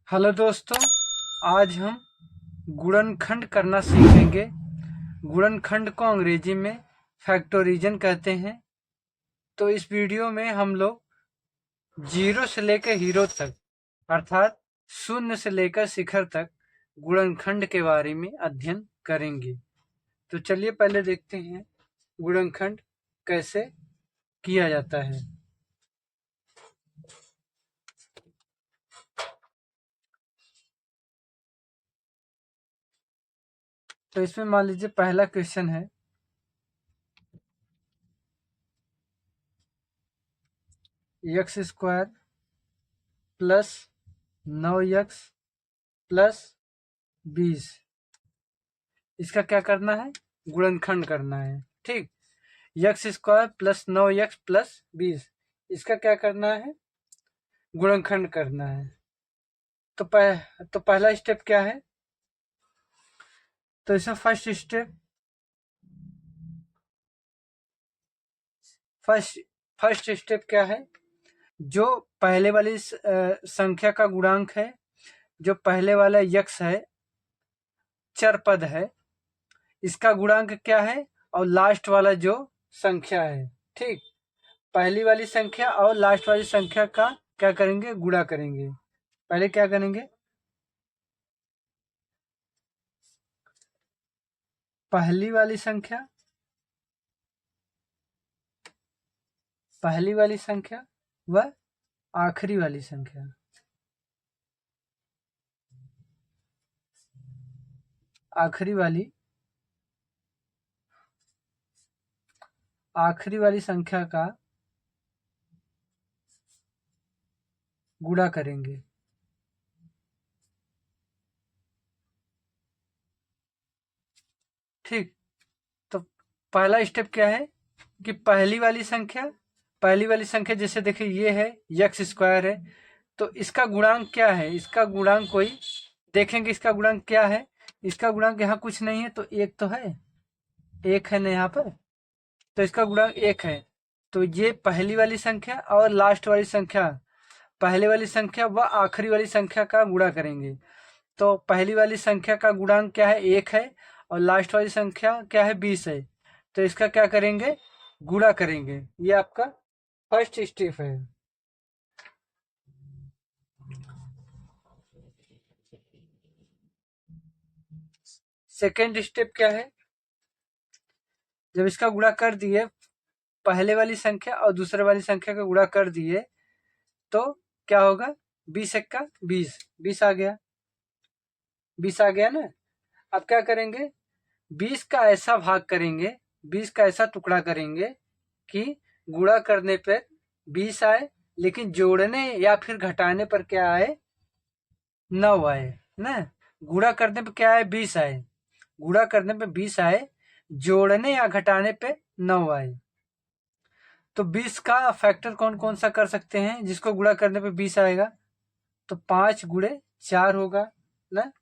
Hello दोस्तों, आज हम गुणनखंड करना सीखेंगे। गुणनखंड को अंग्रेजी में फैक्टोरिजन कहते हैं। तो इस वीडियो में हम लोग जीरो से लेकर हीरो तक अर्थात शून्य से लेकर शिखर तक गुणनखंड के बारे में अध्ययन करेंगे। तो चलिए पहले देखते हैं गुणनखंड कैसे किया जाता है। तो इसमें मान लीजिए पहला क्वेश्चन है x square plus 9x plus 20, इसका क्या करना है? गुणनखंड करना है। ठीक, x square plus 9x plus 20, इसका क्या करना है? गुणनखंड करना है। तो पहला स्टेप क्या है? तो इसमें फर्स्ट स्टेप क्या है? जो पहले वाली संख्या का गुणांक है, जो पहले वाला यक्स है, चर पद है, इसका गुणांक क्या है? और लास्ट वाला जो संख्या है, ठीक, पहली वाली संख्या और लास्ट वाली संख्या का क्या करेंगे? गुणा करेंगे। पहले क्या करेंगे? पहली वाली संख्या व आखिरी वाली संख्या। आखिरी वाली संख्या का गुणा करेंगे। ठीक, तो पहला स्टेप क्या है कि पहली वाली संख्या जैसे देखिए ये है एक्स स्क्वायर है, तो इसका गुणांक क्या है? इसका गुणांक कोई देखेंगे, इसका गुणांक क्या है? इसका गुणांक यहाँ कुछ नहीं है, तो एक तो है, एक है ना यहाँ पर, तो इसका गुणांक एक है। तो ये पहली वाली संख्या और लास्ट वाली संख्या, पहले वाली संख्या व आखिरी वाली संख्या का गुणा करेंगे। तो पहली वाली संख्या का गुणांक क्या है? एक है, और लास्ट वाली संख्या क्या है? 20 है। तो इसका क्या करेंगे? गुणा करेंगे। ये आपका फर्स्ट स्टेप है। सेकेंड स्टेप क्या है? जब इसका गुणा कर दिए, पहले वाली संख्या और दूसरे वाली संख्या का गुणा कर दिए, तो क्या होगा? 20 एक का 20, 20 आ गया, 20 आ गया ना। अब क्या करेंगे? 20 का ऐसा भाग करेंगे, 20 का ऐसा टुकड़ा करेंगे कि गुणा करने पर 20 आए, लेकिन जोड़ने या फिर घटाने पर क्या आए? 9 आए ना। गुणा करने पे क्या आए? 20 आए, गुणा करने पे 20 आए, जोड़ने या घटाने पे 9 आए। तो 20 का फैक्टर कौन कौन सा कर सकते हैं जिसको गुणा करने पे 20 आएगा? तो 5 गुणे 4 होगा ना,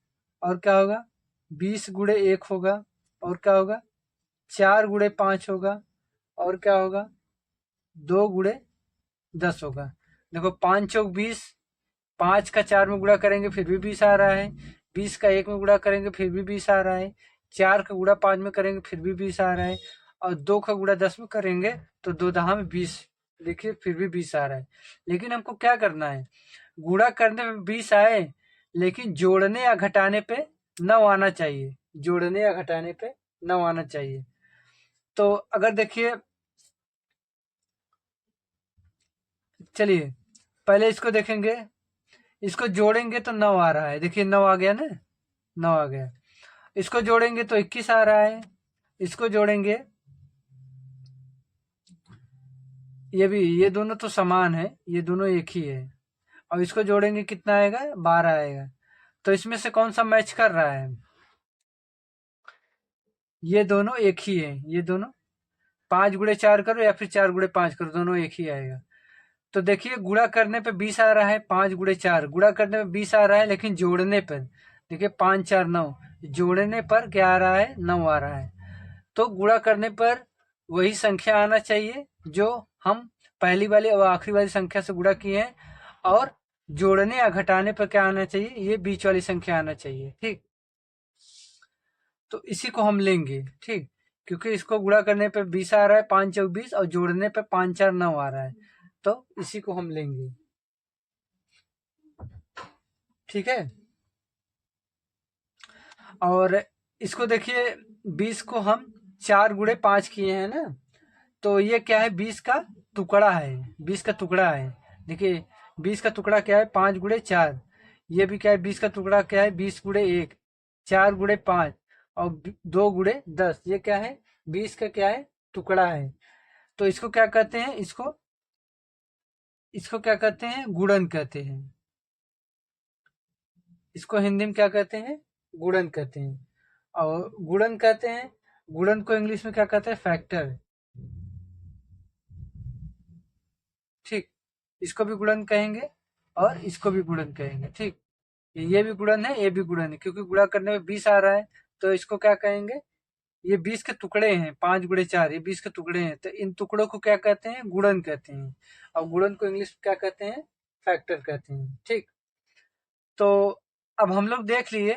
और क्या होगा? 20 गुणे 1 होगा, और क्या होगा? 4 गुणे 5 होगा, और क्या होगा? 2 गुणे 10 होगा। देखो 5 चौक 20, 5 का 4 में गुणा करेंगे फिर भी 20 आ रहा है, 20 का 1 में गुणा करेंगे फिर भी 20 आ रहा है, 4 का गुणा 5 में करेंगे फिर भी 20 आ रहा है, और 2 का गुणा 10 में करेंगे तो 2 दहा में 20, देखिए फिर भी 20 आ रहा है। लेकिन हमको क्या करना है? गुणा करने में 20 आए, लेकिन जोड़ने या घटाने पे 9 आना चाहिए, जोड़ने या घटाने पे 9 आना चाहिए। तो अगर देखिए, चलिए पहले इसको देखेंगे, इसको जोड़ेंगे तो 9 आ रहा है, देखिए 9 आ गया ना, 9 आ गया। इसको जोड़ेंगे तो 21 आ रहा है, इसको जोड़ेंगे, ये दोनों तो समान है, ये दोनों एक ही है, और इसको जोड़ेंगे कितना आएगा? 12 आएगा। तो इसमें से कौन सा मैच कर रहा है? ये दोनों एक ही है, ये दोनों 5 गुणे 4 करो या फिर 4 गुणे 5 करो, दोनों एक ही आएगा। तो देखिए गुणा करने पे 20 आ रहा है, 5 गुणे 4 गुणा करने पे 20 आ रहा है, लेकिन जोड़ने पर देखिए 5 4 9, जोड़ने पर क्या आ रहा है? 9 आ रहा है। तो गुणा करने पर वही संख्या आना चाहिए जो हम पहली वाली और आखिरी वाली संख्या से गुणा किए हैं, और जोड़ने या घटाने पर क्या आना चाहिए, ये बीच वाली संख्या आना चाहिए। ठीक, तो इसी को हम लेंगे। ठीक, क्योंकि इसको गुणा करने पे 20 आ रहा है, 5 चौक 20, और जोड़ने पे 5 4 9 आ रहा है, तो इसी को हम लेंगे। ठीक है, और इसको देखिए, 20 को हम 4 गुणे 5 किए हैं ना, तो ये क्या है, 20 का टुकड़ा है, 20 का टुकड़ा है। देखिए 20 का टुकड़ा क्या है, 5 गुणे 4। ये भी क्या है, 20 का टुकड़ा क्या है, 20 गुणे 1, 4 गुणे 5, और 2 गुणे 10। ये क्या है, 20 का क्या है, टुकड़ा है। तो इसको क्या कहते हैं, इसको इसको क्या कहते हैं, गुणन कहते हैं। इसको हिंदी में क्या कहते हैं, गुणन कहते हैं। और गुणन कहते हैं, गुणन को इंग्लिश में क्या कहते हैं, फैक्टर। ठीक, इसको भी गुणन कहेंगे और इसको भी गुणन कहेंगे। ठीक, ये भी गुणन है, ये भी गुणन है, क्योंकि गुणा करने में 20 आ रहा है, तो इसको क्या कहेंगे, ये 20 के टुकड़े हैं, 5 गुणे 4, ये 20 के टुकड़े हैं, तो इन टुकड़ों को क्या कहते हैं, गुणन कहते हैं। और गुणन को इंग्लिश में क्या कहते हैं, फैक्टर कहते हैं। ठीक, तो अब हम लोग देख लिए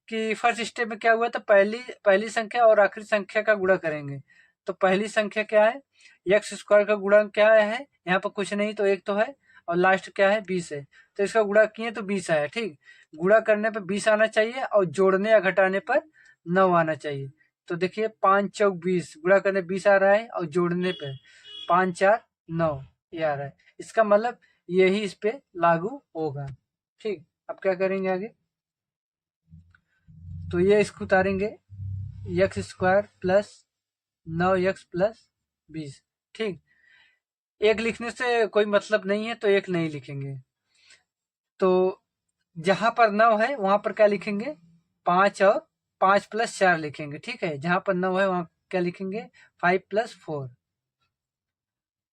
कि फर्स्ट स्टेप में क्या हुआ, तो पहली पहली संख्या और आखिरी संख्या का गुणा करेंगे। तो पहली संख्या क्या है, एक्स स्क्वायर का गुणा क्या है, यहाँ पर कुछ नहीं, तो एक तो है, और लास्ट क्या है, 20 है, तो इसका गुणा किए तो 20 आया। ठीक, गुणा करने पर 20 आना चाहिए, और जोड़ने या घटाने पर 9 आना चाहिए। तो देखिए 5 चौक 20, गुणा करने 20 आ रहा है, और जोड़ने पे 5 4 9 ये आ रहा है। इसका मतलब यही इस पे लागू होगा। ठीक, अब क्या करेंगे आगे, तो ये इसको उतारेंगे, x square plus 9x plus 20। ठीक, एक लिखने से कोई मतलब नहीं है, तो एक नहीं लिखेंगे। तो जहां पर 9 है वहां पर क्या लिखेंगे, 5 और 5 प्लस 4 लिखेंगे। ठीक है, जहां पर 9 है वहां क्या लिखेंगे, 5 प्लस 4।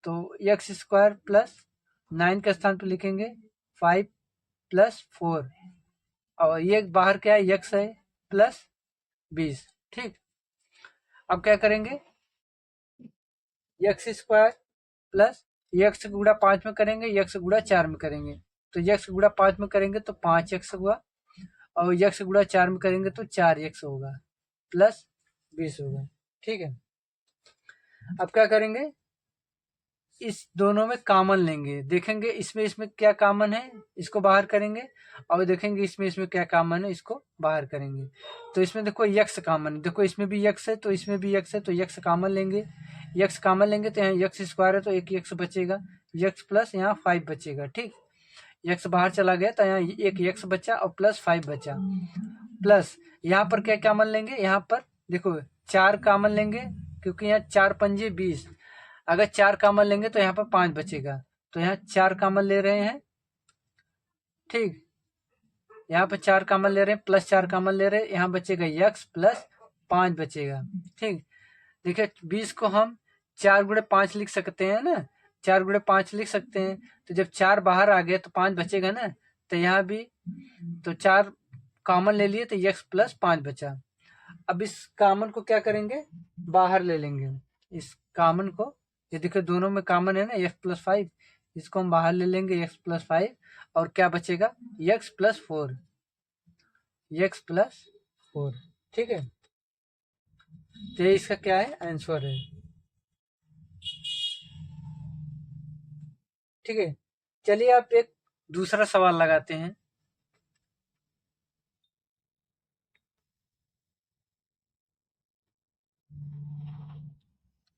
तो एक्स स्क्वायर प्लस 9 के स्थान पर लिखेंगे 5 प्लस 4, और ये बाहर क्या है, एक्स है, प्लस 20। ठीक, अब क्या करेंगे, एक्स स्क्वायर प्लस एक्स गुणा 5 में करेंगे, एक्स गुणा 4 में करेंगे, तो एक्स गुणा 5 में करेंगे तो 5x हुआ, और एक्स गुणा 4 में करेंगे तो 4x होगा, प्लस 20 होगा। ठीक है, अब क्या करेंगे, इस दोनों में कॉमन लेंगे, देखेंगे इसमें इसमें क्या कॉमन है, इसको बाहर करेंगे, और देखेंगे इसमें इसमें क्या कॉमन है, इसको बाहर करेंगे। तो इसमें देखो यक्स कॉमन, देखो इसमें भी यक्स है, तो इसमें भी यक्स है, तो यक्स कॉमन लेंगे। यक्स कॉमन लेंगे तो यहाँ यक्स स्क्वायर है, तो एक यक्स बचेगा, यक्स प्लस यहाँ 5 बचेगा। ठीक, यक्स बाहर चला गया, तो यहाँ एक यक्स बचा, और प्लस 5 बचा, प्लस यहाँ पर क्या कॉमन लेंगे, यहाँ पर देखो 4 कॉमन लेंगे, क्योंकि यहाँ 4 पंजे 20, अगर 4 कॉमन लेंगे तो यहाँ पर 5 बचेगा, तो यहाँ 4 कॉमन ले रहे हैं। ठीक, यहाँ पर 4 कॉमन ले रहे हैं, प्लस 4 कॉमन ले रहे हैं, यहाँ बचेगा यक्स प्लस 5 बचेगा। ठीक, देखिए 20 को हम 4 गुणे 5 लिख सकते हैं ना, 4 गुणे 5 लिख सकते हैं, तो जब 4 बाहर आ गया तो 5 बचेगा ना, तो यहाँ भी तो 4 कॉमन ले लिए, तो यक्स प्लस 5 बचा। अब इस कॉमन को क्या करेंगे, बाहर ले लेंगे, इस कॉमन को, ये देखो दोनों में कॉमन है ना, एक्स प्लस 5, इसको हम बाहर ले लेंगे, एक्स प्लस 5, और क्या बचेगा, एक्स प्लस 4, एक्स प्लस 4। ठीक है, तो ये इसका क्या है, आंसर है। ठीक है, चलिए आप एक दूसरा सवाल लगाते हैं।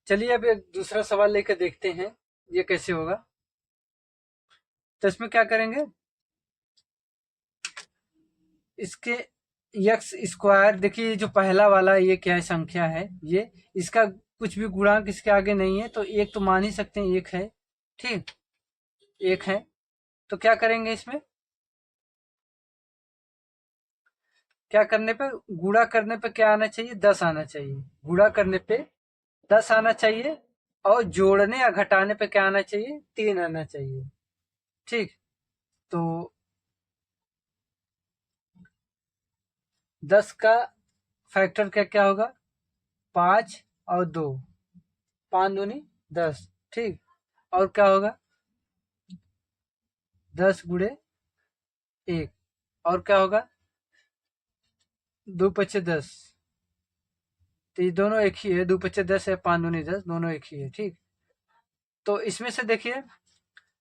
चलिए अब एक दूसरा सवाल लेकर देखते हैं ये कैसे होगा। तो इसमें क्या करेंगे, इसके यक्स स्क्वायर, देखिए जो पहला वाला ये क्या है, संख्या है ये, इसका कुछ भी गुणांक इसके आगे नहीं है, तो एक तो मान ही सकते हैं एक है। ठीक, एक है, तो क्या करेंगे, इसमें क्या करने पे, गुणा करने पे क्या आना चाहिए, 10 आना चाहिए, गुणा करने पे 10 आना चाहिए, और जोड़ने या घटाने पे क्या आना चाहिए, 3 आना चाहिए। ठीक, तो 10 का फैक्टर क्या क्या होगा, 5 और 2, 5 दूनी 10। ठीक, और क्या होगा, 10 गुणे 1, और क्या होगा 2 पच्चे 10, तो ये दोनों एक ही है, 2 पच्चे 10 है, 5 दूनी 10, दोनों एक ही है। ठीक, तो इसमें से देखिए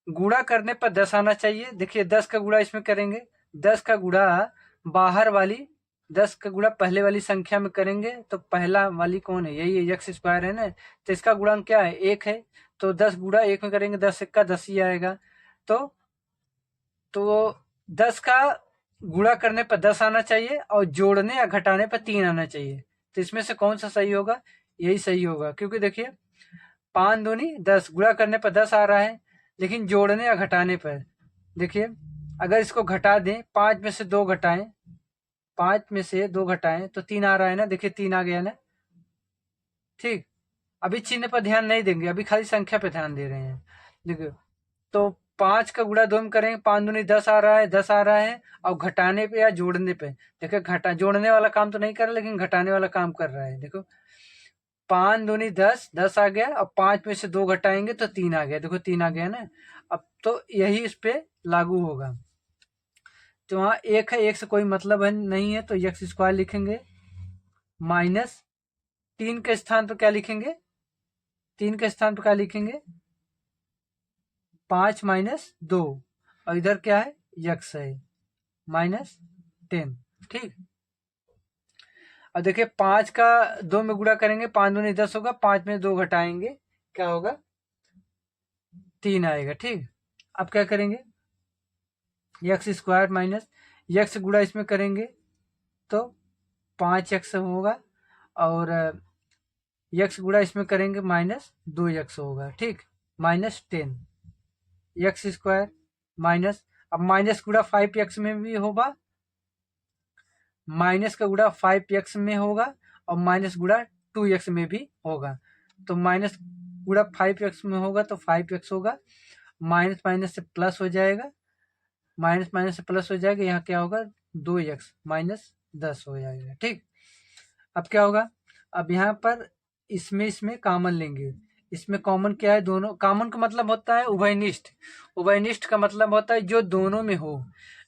गुणा करने पर 10 आना चाहिए। देखिए 10 का गुणा इसमें करेंगे, 10 का गुणा बाहर वाली 10 का गुणा पहले वाली संख्या में करेंगे, तो पहला वाली कौन है, यही है एक्स स्क्वायर है ना, तो इसका गुणांक क्या है 1 है, तो 10 गुणा 1 में करेंगे, 10 1 का 10 ही आएगा। तो 10 का गुणा करने पर 10 आना चाहिए और जोड़ने या घटाने पर 3 आना चाहिए। तो इसमें से कौन सा सही होगा, यही सही होगा, क्योंकि देखिए 5 दूनी 10, गुणा करने पर 10 आ रहा है, लेकिन जोड़ने या घटाने पर देखिए अगर इसको घटा दें, 5 में से 2 घटाएं, 5 में से 2 घटाएं तो 3 आ रहा है ना, देखिए 3 आ गया ना। ठीक, अभी चिन्ह पर ध्यान नहीं देंगे, अभी खाली संख्या पे ध्यान दे रहे हैं। देखिए तो 5 का गुणा 2 में करेंगे, 5 दूनी 10 आ रहा है, 10 आ रहा है, और घटाने पे या जोड़ने पे देखिए घटा जोड़ने वाला काम तो नहीं कर रहा, लेकिन घटाने वाला काम कर रहा है। देखो 5 दूनी 10, 10 आ गया, अब 5 में से 2 घटाएंगे तो 3 आ गया, देखो 3 आ गया ना। अब तो यही इस पे लागू होगा। तो वहाँ 1 है, 1 से कोई मतलब है नहीं है, तो एक्स स्क्वायर लिखेंगे, माइनस 3 के स्थान पर क्या लिखेंगे, 3 के स्थान पर क्या लिखेंगे 5 माइनस 2, और इधर क्या है यक्स है, माइनस 10। ठीक, अब देखिए 5 का 2 में गुणा करेंगे, 5 दूनी 10 होगा, 5 में 2 घटाएंगे क्या होगा 3 आएगा। ठीक, अब क्या करेंगे एक्स स्क्वायर माइनस एक्स गुणा इसमें करेंगे तो 5x होगा, और एक्स गुणा इसमें करेंगे माइनस 2x होगा। ठीक, माइनस 10 एक्स स्क्वायर माइनस, अब माइनस गुणा 5x में भी होगा, माइनस का गुणा 5x में होगा, और माइनस गुणा 2x में भी होगा। तो माइनस गुणा 5x में होगा तो 5x होगा, माइनस माइनस से प्लस हो जाएगा, माइनस माइनस से प्लस हो जाएगा, यहाँ क्या होगा 2x माइनस 10 हो जाएगा। ठीक, अब क्या होगा, अब यहाँ पर इसमें कॉमन लेंगे, इसमें कॉमन क्या है, दोनों कॉमन का मतलब होता है उभयनिष्ठ, उभयनिष्ठ का मतलब होता है जो दोनों में हो,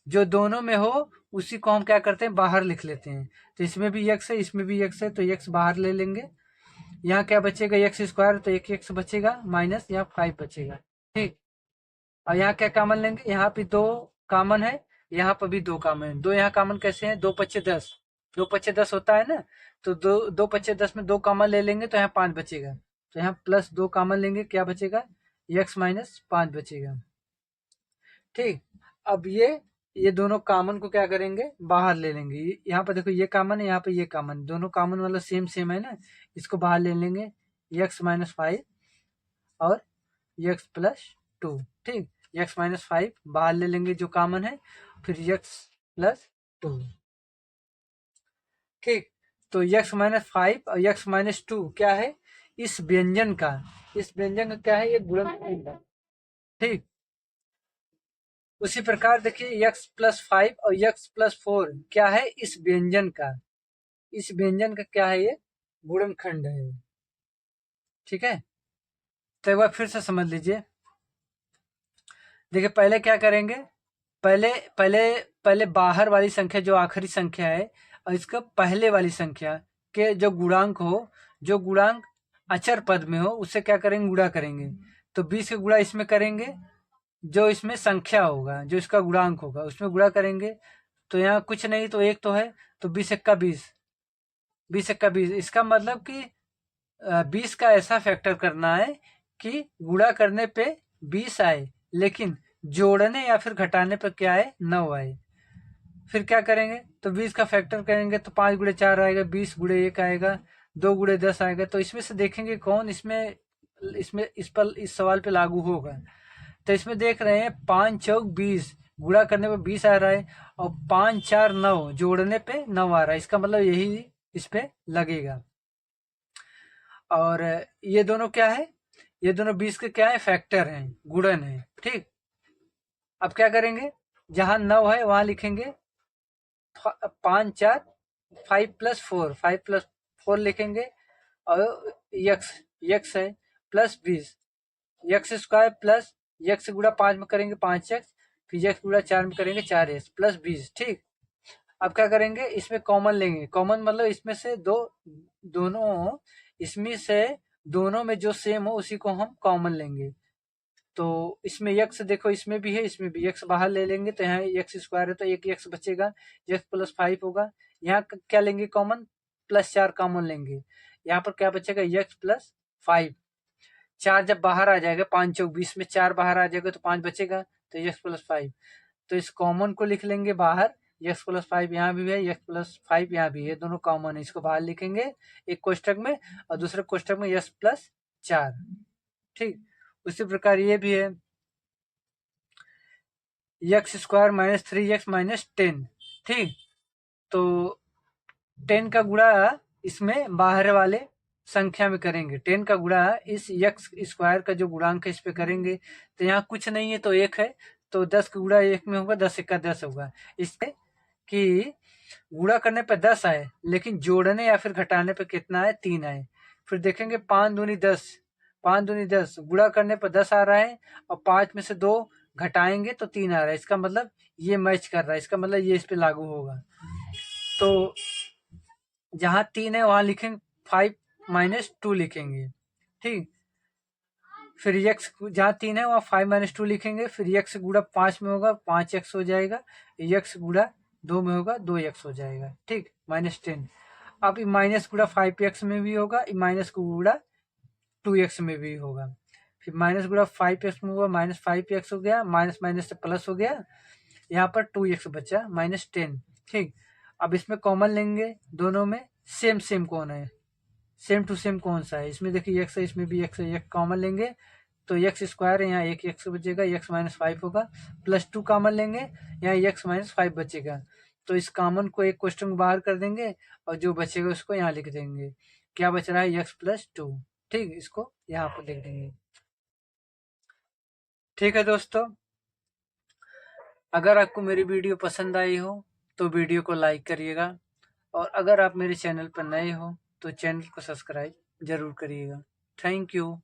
जो दोनों में हो उसी को हम क्या करते हैं बाहर लिख लेते हैं। तो इसमें भी एक्स है, इसमें भी एक्स है, तो एक्स बाहर ले लेंगे, यहाँ क्या बचेगा एक्स स्क्वायर, तो एक एक्स बचेगा, माइनस यहाँ 5 बचेगा। ठीक, और यहाँ क्या कॉमन लेंगे, यहाँ पे 2 कॉमन है, यहाँ पर भी 2 कॉमन है, 2 यहाँ कॉमन कैसे हैं, 2 पच्चे 10, 2 पच्चे 10 होता है ना, तो 2 पच्चे 10 में 2 कॉमन ले लेंगे तो यहाँ 5 बचेगा, तो यहाँ प्लस 2 कॉमन लेंगे, क्या बचेगा एक्स माइनस 5 बचेगा। ठीक, अब ये दोनों कॉमन को क्या करेंगे बाहर ले लेंगे, यहाँ पर देखो ये कॉमन है, यहाँ पे ये कॉमन, दोनों कॉमन वाला सेम सेम है ना, इसको बाहर ले लेंगे, एक्स माइनस 5 और एक्स प्लस 2। ठीक, एक्स माइनस 5 बाहर ले लेंगे जो कॉमन है, फिर एक्स प्लस 2। ठीक, तो एक्स माइनस 5 और एक्स माइनस 2 क्या है, इस व्यंजन का, इस व्यंजन का क्या है, ये गुणनखंड है। ठीक, उसी प्रकार देखिए एक्स प्लस 5 और एक्स प्लस 4 क्या है, इस व्यंजन का, इस व्यंजन का क्या है, ये गुणनखंड है। ठीक है, तो एक बार फिर से समझ लीजिए, देखिए पहले क्या करेंगे, पहले पहले पहले बाहर वाली संख्या जो आखिरी संख्या है, और इसका पहले वाली संख्या के जो गुणांक हो, जो गुणांक अचर पद में हो, उससे क्या करेंगे गुणा करेंगे, तो 20 का गुणा इसमें करेंगे, जो इसमें संख्या होगा, जो इसका गुणांक होगा उसमें गुणा करेंगे, तो यहाँ कुछ नहीं तो एक तो है, तो 20 एक का 20, 20 एक का 20, इसका मतलब कि 20 का ऐसा फैक्टर करना है कि गुणा करने पे 20 आए, लेकिन जोड़ने या फिर घटाने पर क्या आए 9 आए। फिर क्या करेंगे, तो 20 का फैक्टर करेंगे तो 5 गुणे 4 आएगा, 20 गुणे 1 आएगा, 2 गुणे 10 आएगा, तो इसमें से देखेंगे कौन इसमें इसमें इस पर इस सवाल पे लागू होगा। तो इसमें देख रहे हैं 5 चौक 20, गुणा करने पे 20 आ रहा है, और 5 4 9 जोड़ने पे 9 आ रहा है, इसका मतलब यही इस पे लगेगा। और ये दोनों क्या है, ये दोनों 20 के क्या है फैक्टर हैं, गुणन है। ठीक, अब क्या करेंगे, जहां 9 है वहां लिखेंगे 5 4 5 प्लस 4, 5 प्लस 4 लिखेंगे, और यक्स यक्स है plus 20 x square plus x गुणा 5 में करेंगे 5x, फिर x गुणा 4 में करेंगे 4s प्लस 20। ठीक, अब क्या करेंगे, इसमें कॉमन लेंगे। कॉमन मतलब इसमें से दोनों इसमें से दोनों में जो सेम हो उसी को हम कॉमन लेंगे। तो इसमें x देखो, इसमें भी है, इसमें भी x बाहर ले लेंगे तो यहाँ x स्क्वायर है तो एक x बचेगा, x प्लस 5 होगा। यहाँ क्या लेंगे कॉमन, प्लस 4 कॉमन लेंगे। यहाँ पर क्या बचेगा, x प्लस 5। 4 जब बाहर आ जाएगा, 5 चौक 20 में 4 बाहर आ जाएगा तो 5 बचेगा, तो x प्लस 5। तो इस कॉमन को लिख लेंगे बाहर, x प्लस 5 यहाँ भी है, x प्लस 5 यहाँ भी है, दोनों कॉमन है, इसको बाहर लिखेंगे एक कोष्टक में और दूसरे कोष्टक में x प्लस 4। ठीक, उसी प्रकार ये भी है x square minus 3x minus 10। ठीक, तो 10 का गुणा इसमें बाहर वाले संख्या में करेंगे, 10 का गुणा इस एक्स स्क्वायर का जो गुणांक है इस पे करेंगे। तो यहाँ कुछ नहीं है तो 1 है, तो 10 का गुणा 1 में होगा, 10 1 का 10 होगा। इससे कि गुणा करने पे 10 आए लेकिन जोड़ने या फिर घटाने पे कितना आए, 3 आए। फिर देखेंगे 5 दूनी 10, 5 दूनी 10, गुणा करने पर 10 आ रहा है और 5 में से 2 घटाएंगे तो 3 आ रहा है। इसका मतलब ये मैच कर रहा है, इसका मतलब ये इस पे लागू होगा। तो जहां 3 है वहां लिखेंगे 5 माइनस 2 लिखेंगे। ठीक, फिर x जहां 3 है वहां 5 माइनस 2 लिखेंगे। फिर x गुणा 5 में होगा 5x हो जाएगा, x गुणा 2 में होगा 2x हो जाएगा। ठीक, माइनस 10। अब माइनस गुणा 5x में भी होगा, माइनस गुणा 2x में भी होगा। फिर माइनस गुणा 5x में होगा, माइनस 5x हो गया, माइनस माइनस से प्लस हो गया, यहाँ पर 2x बचा माइनस 10। ठीक, अब इसमें कॉमन लेंगे, दोनों में सेम सेम कौन है, सेम टू सेम कौन सा है, इसमें देखिए x है, इसमें भी x है, एक कॉमन लेंगे तो x स्क्वायर है, यहाँ एक x बचेगा, x माइनस 5 होगा, प्लस 2 कॉमन लेंगे, यहाँ x माइनस 5 बचेगा। तो इस कॉमन को एक क्वेश्चन में बाहर कर देंगे और जो बचेगा उसको यहाँ लिख देंगे। क्या बच रहा है, x प्लस 2। ठीक, इसको यहाँ पर लिख देंगे। ठीक है दोस्तों, अगर आपको मेरी वीडियो पसंद आई हो तो वीडियो को लाइक करिएगा, और अगर आप मेरे चैनल पर नए हो तो चैनल को सब्सक्राइब जरूर करिएगा। Thank you.